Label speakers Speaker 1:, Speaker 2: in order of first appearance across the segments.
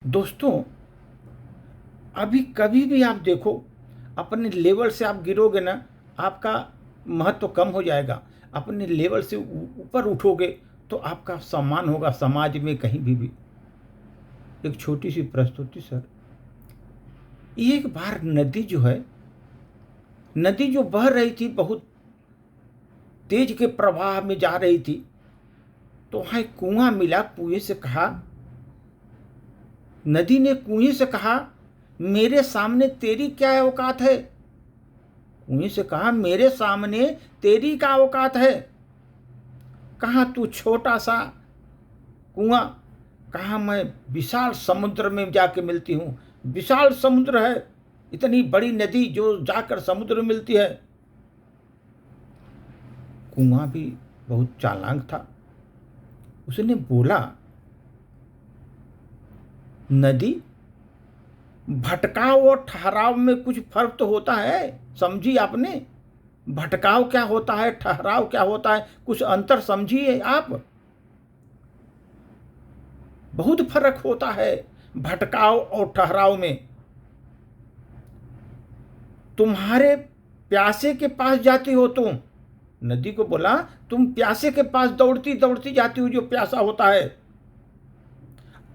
Speaker 1: दोस्तों, अभी कभी भी आप देखो, अपने लेवल से आप गिरोगे ना, आपका महत्व कम हो जाएगा। अपने लेवल से ऊपर उठोगे तो आपका सम्मान होगा समाज में कहीं भी। एक छोटी सी प्रस्तुति सर। एक बार नदी जो बह रही थी, बहुत तेज के प्रवाह में जा रही थी, तो वहां एक कुआं मिला। कुएं से कहा, नदी ने कुएं से कहा, मेरे सामने तेरी क्या औकात है? कुएं से कहा, मेरे सामने तेरी क्या औकात है? कहा तू छोटा सा कुआं, कहा मैं विशाल समुद्र में जाके मिलती हूं। विशाल समुद्र है, इतनी बड़ी नदी जो जाकर समुद्र में मिलती है। कुआं भी बहुत चालाक था। उसने बोला, नदी, भटकाव और ठहराव में कुछ फर्क तो होता है, समझी आपने? भटकाव क्या होता है, ठहराव क्या होता है, कुछ अंतर समझिए आप। बहुत फर्क होता है भटकाव और ठहराव में। तुम्हारे प्यासे के पास जाती हो तुम, नदी को बोला, तुम प्यासे के पास दौड़ती दौड़ती जाती हो, जो प्यासा होता है।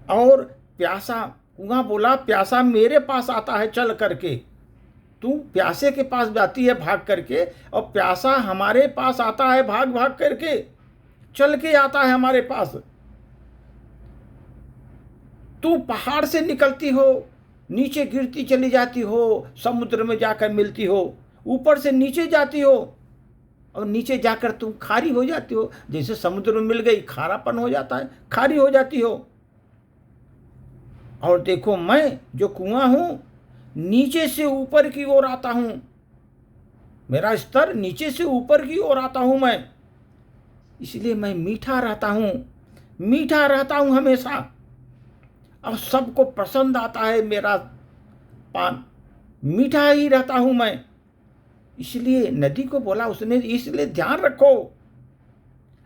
Speaker 1: और प्यासा, कुआं बोला, प्यासा मेरे पास आता है चल करके। तू प्यासे के पास जाती है भाग करके, और प्यासा हमारे पास आता है भाग भाग करके, चल के आता है हमारे पास। तू पहाड़ से निकलती हो, नीचे गिरती चली जाती हो, समुद्र में जाकर मिलती हो, ऊपर से नीचे जाती हो, और नीचे जाकर तुम खारी हो जाती हो। जैसे समुद्र में मिल गई, खारापन हो जाता है, खारी हो जाती हो। और देखो, मैं जो कुआं हूं, नीचे से ऊपर की ओर आता हूं। मेरा स्तर नीचे से ऊपर की ओर आता हूं मैं, इसलिए मैं मीठा रहता हूं हमेशा, और सबको पसंद आता है मेरा पान, मीठा ही रहता हूं मैं। इसलिए नदी को बोला उसने, इसलिए ध्यान रखो,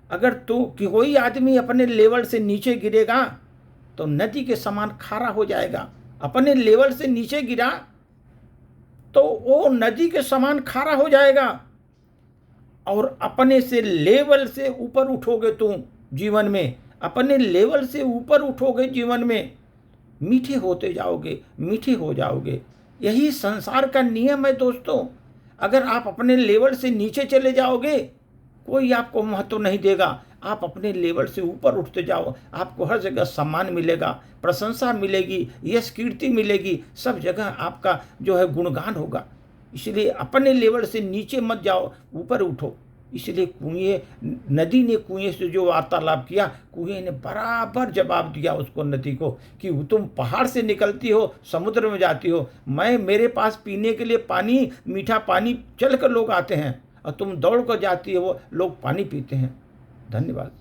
Speaker 1: अगर तो कोई आदमी अपने लेवल से नीचे गिरेगा तो नदी के समान खारा हो जाएगा। अपने लेवल से नीचे गिरा तो वो नदी के समान खारा हो जाएगा। और अपने से लेवल से ऊपर उठोगे तुम जीवन में, अपने लेवल से ऊपर उठोगे जीवन में, मीठे होते जाओगे, मीठे हो जाओगे। यही संसार का नियम है दोस्तों। अगर आप अपने लेवल से नीचे चले जाओगे, कोई आपको महत्व नहीं देगा। आप अपने लेवल से ऊपर उठते जाओ, आपको हर जगह सम्मान मिलेगा, प्रशंसा मिलेगी, यश कीर्ति मिलेगी, सब जगह आपका जो है गुणगान होगा। इसलिए अपने लेवल से नीचे मत जाओ, ऊपर उठो। इसलिए नदी ने कुएं से जो वार्तालाप किया, कुएं ने बराबर जवाब दिया उसको, नदी को, कि तुम पहाड़ से निकलती हो, समुद्र में जाती हो, मेरे पास पीने के लिए पानी, मीठा पानी चल कर लोग आते हैं, और तुम दौड़ कर जाती हो, वो लोग पानी पीते हैं। धन्यवाद।